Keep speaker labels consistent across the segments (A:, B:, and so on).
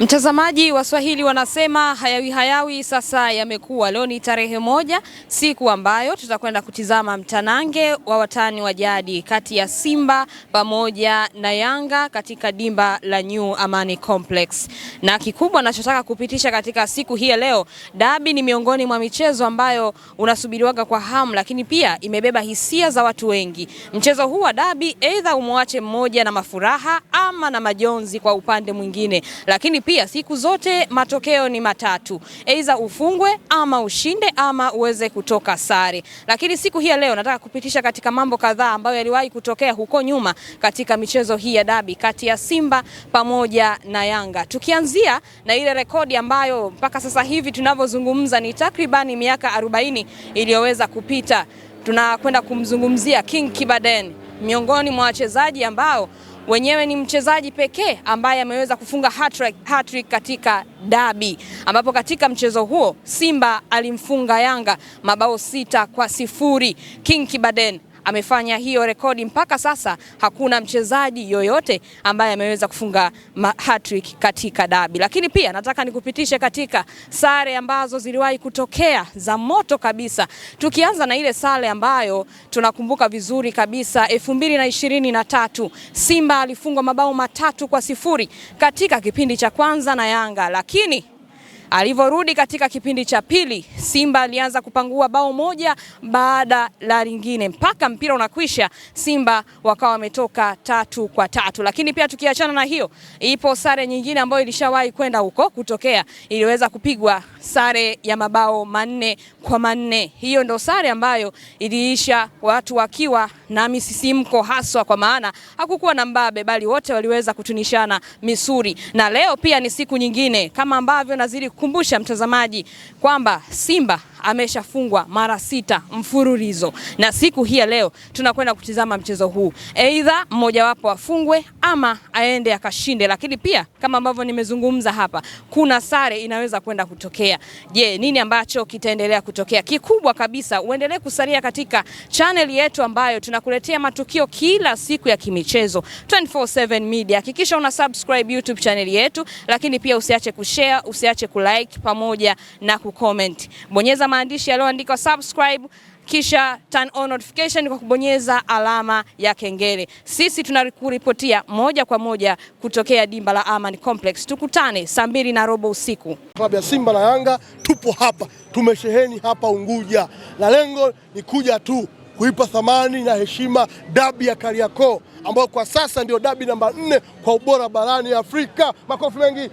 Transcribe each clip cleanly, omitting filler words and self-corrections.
A: Mtazamaji, Waswahili wanasema hayawi hayawi sasa yamekuwa. Leo ni tarehe 1, siku ambayo tutakwenda kutizama mtanange wa watani wa jadi kati ya Simba pamoja na Yanga katika dimba la New Amani Complex. Na kikubwa nachotaka kupitisha katika siku hii leo, dabi ni miongoni mwa michezo ambayo unasubiriwaga kwa hamu, lakini pia imebeba hisia za watu wengi. Mchezo huu wa dabi aidha umwache mmoja na mafuraha ama na majonzi kwa upande mwingine, lakini pia siku zote matokeo ni matatu, aidha ufungwe ama ushinde ama uweze kutoka sare. Lakini siku hii leo nataka kupitisha katika mambo kadhaa ambayo yaliwahi kutokea huko nyuma katika michezo hii ya dabi kati ya Simba pamoja na Yanga. Tukianzia na ile rekodi ambayo mpaka sasa hivi tunavyozungumza ni takribani miaka 40 iliyoweza kupita. Tunakwenda kumzungumzia King Kibaden, miongoni mwa wachezaji ambao wenyewe ni mchezaji pekee ambaye ameweza kufunga hat-trick katika dabi, ambapo katika mchezo huo Simba alimfunga Yanga mabao 6-0. King Kibaden amefanya hiyo rekodi. Mpaka sasa hakuna mchezaji yoyote ambaye ameweza kufunga hat-trick katika dabi. Lakini pia nataka nikupitishe katika sare ambazo ziliwahi kutokea za moto kabisa. Tukianza na ile sare ambayo tunakumbuka vizuri kabisa 2023, Simba alifungwa mabao 3-0 katika kipindi cha kwanza na Yanga, lakini alivyorudi katika kipindi cha pili, Simba alianza kupangua bao moja baada la lingine mpaka mpira unakwisha, Simba wakawa wametoka 3-3. Lakini pia tukiachana na hiyo, ipo sare nyingine ambayo ilishawahi kwenda huko kutokea, iliweza kupigwa sare ya mabao 4-4. Hiyo ndo sare ambayo iliisha watu wakiwa na misisimko haswa, kwa maana hakukuwa na mbabe bali wote waliweza kutunishana misuri. Na leo pia ni siku nyingine, kama ambavyo nazidi kukumbusha mtazamaji kwamba Simba ameshafungwa mara 6 mfululizo, na siku hii leo tunakwenda kutizama mchezo huu, aidha mmoja wapo afungwe ama aende akashinde. Lakini pia kama ambavyo nimezungumza hapa, kuna sare inaweza kwenda kutokea. Je, nini ambacho kitaendelea kutokea? Kikubwa kabisa uendelee kusalia katika channel yetu ambayo tunakuletea matukio kila siku ya kimichezo 24/7 Media. Hakikisha una subscribe YouTube channel yetu, lakini pia usiache kushare, usiache kulike pamoja na kucomment. Bonyeza maandishi yaliyoandikwa subscribe, kisha turn on notification kwa kubonyeza alama ya kengele. Sisi tunakuripotia moja kwa moja kutokea dimba la Amani Complex. Tukutane saa 2:15 usiku.
B: Klabu ya Simba na Yanga tupo hapa, tumesheheni hapa Unguja, na lengo ni kuja tu kuipa thamani na heshima dabi ya Kariakoo ambayo kwa sasa ndio dabi namba 4 kwa ubora barani Afrika. Makofi mengi.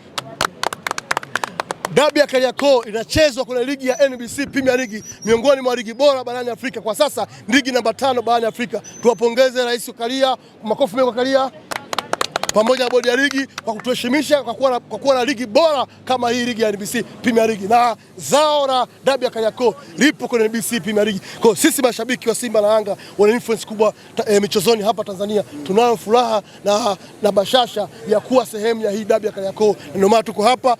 B: Dabi ya Kariakoo inachezwa kwenye ligi ya NBC Premier League, miongoni mwa ligi bora barani Afrika. Kwa sasa ligi namba 5 barani Afrika. Tuwapongeze Rais Karia, makofi mengi kwa Karia pamoja na bodi ya ligi kwa kutuheshimisha kwa kuwa na ligi bora kama hii ligi ya NBC Premier League, na zao la dabi ya Kariakoo lipo kwenye NBC Premier League. Kwa sisi mashabiki wa Simba na Yanga wana influence kubwa michezoni hapa Tanzania. Tunayo furaha na bashasha ya kuwa sehemu ya hii dabi ya Kariakoo. Ndio maana tuko hapa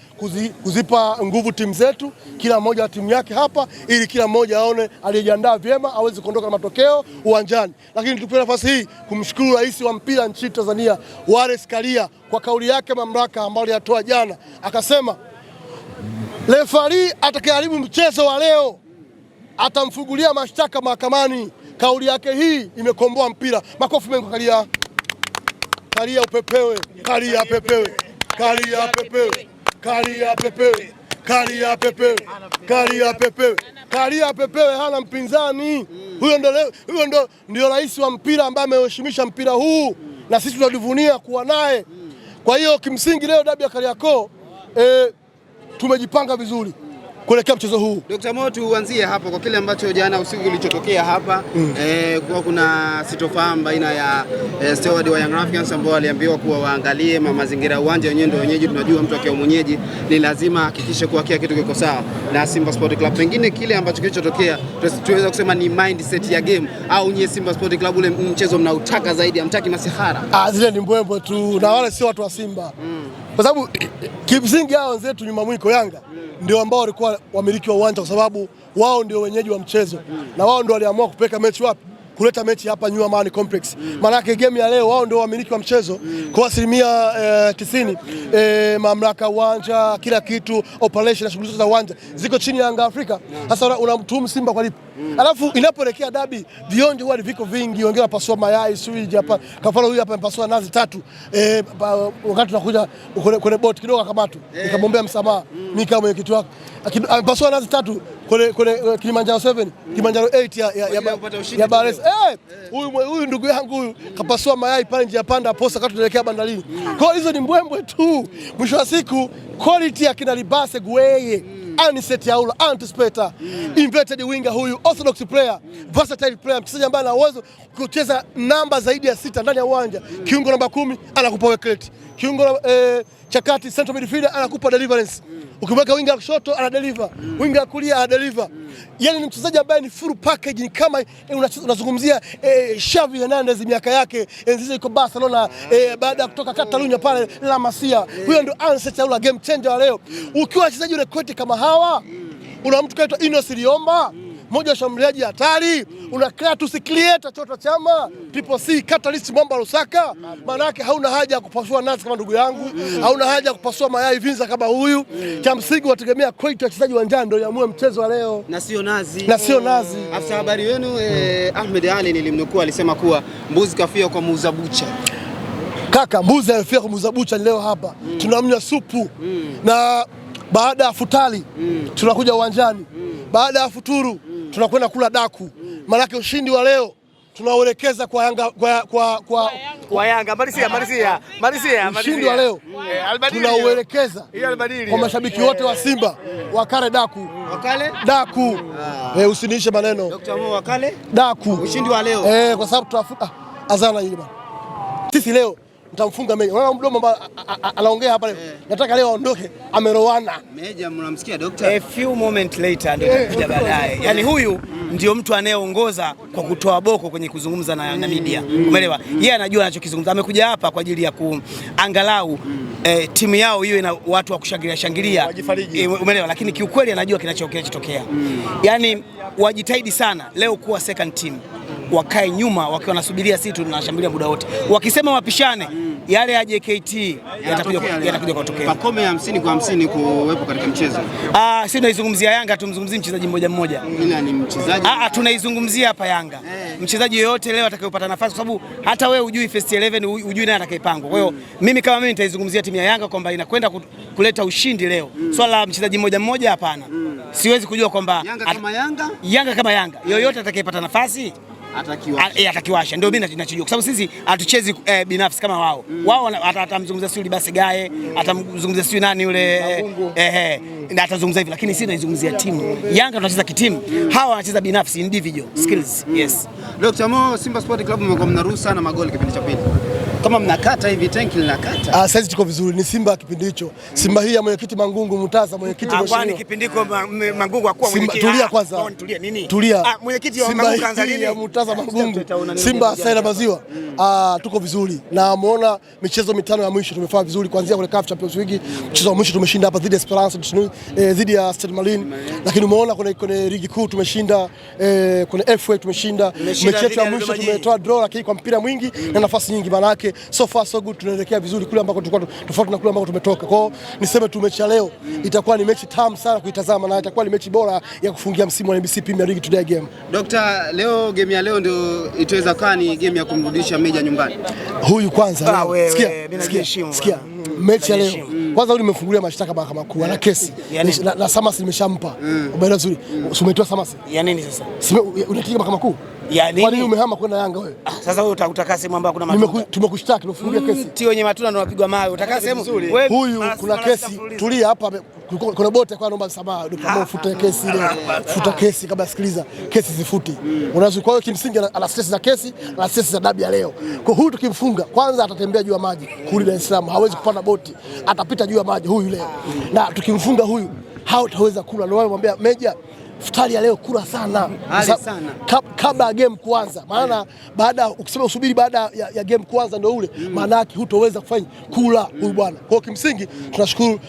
B: kuzipa nguvu timu zetu, kila mmoja na timu yake hapa, ili kila mmoja aone aliyejiandaa vyema aweze kuondoka na matokeo uwanjani. Lakini tupe nafasi hii kumshukuru Rais wa mpira nchini Tanzania Wallace Karia kwa kauli yake mamlaka ambayo aliyatoa jana, akasema refari atakayeharibu mchezo wa leo atamfungulia mashtaka mahakamani. Kauli yake hii imekomboa mpira. Makofi mengi kwa Karia. Karia upepewe, Karia pepewe, Karia pepewe, Karia pepewe, Karia pepewe, Karia pepewe, Karia pepewe, hana mpinzani. Huyo ndio rais wa mpira ambaye ameheshimisha mpira huu, na sisi tunajivunia kuwa naye. Kwa hiyo kimsingi leo dabi ya Kariakoo tumejipanga vizuri kuelekea mchezo huu.
C: Dr. Mo, tuanzie hapo kwa kile ambacho jana usiku kilichotokea hapa. Kwa kuna sitofahamu baina ya steward wa Young Africans ambao waliambiwa kuwa waangalie mazingira ya uwanja, wenyewe ndio wenyeji. Tunajua mtu akiwa mwenyeji ni lazima hakikishe kuwa kila kitu kiko sawa, na Simba Sport Club pengine kile ambacho kilichotokea tunaweza kusema ni mindset ya game, au nyie Simba Sport Club ule mchezo mnautaka zaidi, hamtaki masihara?
B: Zile ni mbwembwe tu, na wale sio watu wa Simba. Kwa sababu kimsingi hao wenzetu nyuma mwiko Yanga ndio ambao walikuwa wamiliki wa uwanja, kwa sababu wao ndio wenyeji wa mchezo na wao ndio waliamua kupeleka mechi wapi kuleta mechi hapa New Amani Complex. Maana yake game ya leo wao ndio wamiliki wa mchezo kwa 90%. Mamlaka uwanja, kila kitu, operation na shughuli za uwanja ziko chini ya Yanga Afrika. Sasa unamtuhumu Simba kwa lipi? Alafu inapoelekea dabi vionjo huwa viko vingi, wengine wanapasua mayai sui hapa. Kafara huyu hapa anapasua nazi 3. Wakati tunakuja kwenye boti kidogo akamatu. Nikamwombea msamaha mimi kama mwenyekiti wako. Anapasua nazi 3 kwenye Kilimanjaro 7, Kilimanjaro 8 ya Bares. Huyu ndugu yangu huyu kapasua mayai pale njia panda posta wakati tunaelekea bandarini. Kwa hizo ni mbwembwe tu. Mwisho wa siku quality ya kina Libase Gueye, Anicet Yaula, Anticipator, inverted winger huyu, orthodox player, versatile player, mchezaji ambaye ana uwezo kucheza namba zaidi ya 6 ndani ya uwanja. Kiungo namba 10 anakupa wekleti. Kiungo chakati central midfielder anakupa deliverance. Ukimweka winga kushoto ana deliver, winga kulia ana deliver. Yaani ni mchezaji ambaye ni full package, ni kama unazungumzia Xavi Hernandez miaka yake enzi iko Barcelona baada ya kutoka Catalunya pale La Masia. Huyo ndio Anicet Yaula, game changer wa leo. Ukiwa wachezaji una kote kama hawa, una mtu kaitwa Inos Liomba, mmoja wa shambuliaji hatari, una Kratos Creator Chota Chama, Triple C Catalyst Mwamba Lusaka. Maana yake hauna haja ya kupasua nazi kama ndugu yangu, hauna haja ya kupasua mayai vinza kama huyu. Cha msingi wategemea quality ya wachezaji uwanjani ndio yaamue mchezo wa leo
C: na sio nazi. Afisa habari wenu Ahmed Ali nilimnukuu alisema kuwa mbuzi kafia kwa muuza bucha.
B: Kaka, mbuzi alifia kwa muuza bucha leo hapa. Tunamnya supu. Na baada ya futari tunakuja uwanjani. Baada ya futuru tunakwenda kula daku. Maana ushindi wa leo tunauelekeza kwa Yanga
D: kwa Yanga. Malizia.
B: Ushindi wa leo tunauelekeza kwa mashabiki wote wa Simba wakale daku.
C: Wakale
B: daku. Usiniishe maneno.
C: Dr. Mo wakale
B: daku.
C: Ushindi wa leo.
B: Kwa sababu tutafuta azana hili bwana. Sisi leo mtamfunga Meja. Unaona mdomo ambao anaongea hapa leo. Nataka leo aondoke amerowana.
C: Meja mnamsikia daktari?
D: A few moment later ndio atakuja baadaye. Yaani huyu ndio mtu anayeongoza kwa kutoa boko kwenye kuzungumza na Yanga Media. Umeelewa? Yeye anajua anachokizungumza. Amekuja hapa kwa ajili ya kuangalau timu yao hiyo ina watu wa kushangilia. Umeelewa? Lakini kiukweli anajua kinachotokea. Yaani wajitahidi sana leo kuwa second team. Wakae nyuma wakiwa wanasubiria sisi tunashambulia muda wote. Wakisema wapishane yale ya JKT yatakuja kutokea.
C: Pakome ya 50 kwa 50 kuwepo katika mchezo.
D: Sisi tunaizungumzia Yanga, tumzungumzie mchezaji mmoja.
C: Ila ni mchezaji.
D: Tunaizungumzia hapa Yanga. Mchezaji yoyote leo atakayopata nafasi, kwa sababu hata wewe hujui first 11 hujui nani atakayepangwa. Kwa hiyo mimi kama mimi nitaizungumzia timu ya Yanga kwamba inakwenda kuleta ushindi leo. Swala la mchezaji mmoja hapana. Siwezi kujua kwamba Yanga kama Yanga yoyote atakayepata nafasi atakiwasha. Ndio mimi ninachojua kwa sababu sisi hatuchezi binafsi kama wao. Wao atamzungumzia sio Libase Gaye, atamzungumzia sio nani yule na atazungumza hivi, lakini sisi tunaizungumzia timu. Yanga tunacheza kitimu, hawa wanacheza binafsi, individual skills. Yes.
C: Dr. Mo, Simba Sport Club mmekuwa mnaruhusu sana magoli kipindi cha pili. Kama mnakata hivi tanki linakata.
B: Sasa tuko vizuri, ni Simba kipindi hicho. Simba hii ya mwenyekiti Mangungu Mutaza, mwenyekiti
D: mheshimiwa. Kwani kipindi kwa Mangungu hakuwa mwenyekiti.
B: Tulia kwanza.
D: Tulia nini?
B: Tulia.
D: Mwenyekiti wa Mangungu kaanza lini?
B: Ya Mutaza Mangungu. Simba Saida Maziwa. Tuko vizuri. Na muona michezo mitano ya mwisho tumefanya vizuri kuanzia kule CAF Champions League. Mchezo wa mwisho tumeshinda hapa dhidi ya Esperance, dhidi ya Stade Malien. Lakini umeona kwenye ligi kuu tumeshinda, kwenye FA tumeshinda. Mechi yetu ya mwisho tumetoa draw lakini kwa mpira mwingi na nafasi nyingi, maana yake so far so good, tunaelekea vizuri kule ambako tulikuwa tofauti na kule ambako tumetoka. Kwa hiyo niseme tu mechi ya leo itakuwa ni mechi tamu sana kuitazama na itakuwa ni mechi bora ya kufungia msimu wa NBC Premier League today game.
C: Dr. leo game ya leo ndio itaweza kuwa ni game ya kumrudisha Meja nyumbani.
B: Huyu kwanza sikia mechi ya leo kwanza huyu nimefungulia mashtaka mahakama kuu na kesi na Samasi nimeshampa. Umeelewa vizuri? Umetoa Samasi
D: ya nini sasa?
B: Unatika mahakama kuu
D: ya nini?
B: Kwa nini umehama kwenda Yanga wewe?
D: Sasa wewe utakaa sehemu ambayo kuna matunda.
B: Tumekushtaki tumefungulia kesi.
D: Ti wenye matunda ndio wapigwa mawe. Utakaa sehemu
B: wewe. Huyu kuna kesi. Tulia hapa, kuna bote kwa naomba msamaha. Kama ufute kesi ile. Futa kesi kabla sikiliza. Kesi zifuti. Unaweza kwa hiyo kimsingi ana stress za kesi, ana stress za dabi ya leo. Kwa huyu tukimfunga kwanza atatembea juu ya maji kule Dar es Salaam. Hawezi kupanda boti. Atapita juu ya maji huyu leo. Na tukimfunga huyu hataweza kula. Ndio namwambia Meja, futari ya leo kula sana. Kabla ya game kuanza. Maana baada ukisema usubiri baada ya game kuanza ndio ule, maana yake hutoweza kufanya kula huyu bwana. Kwa kimsingi tunashukuru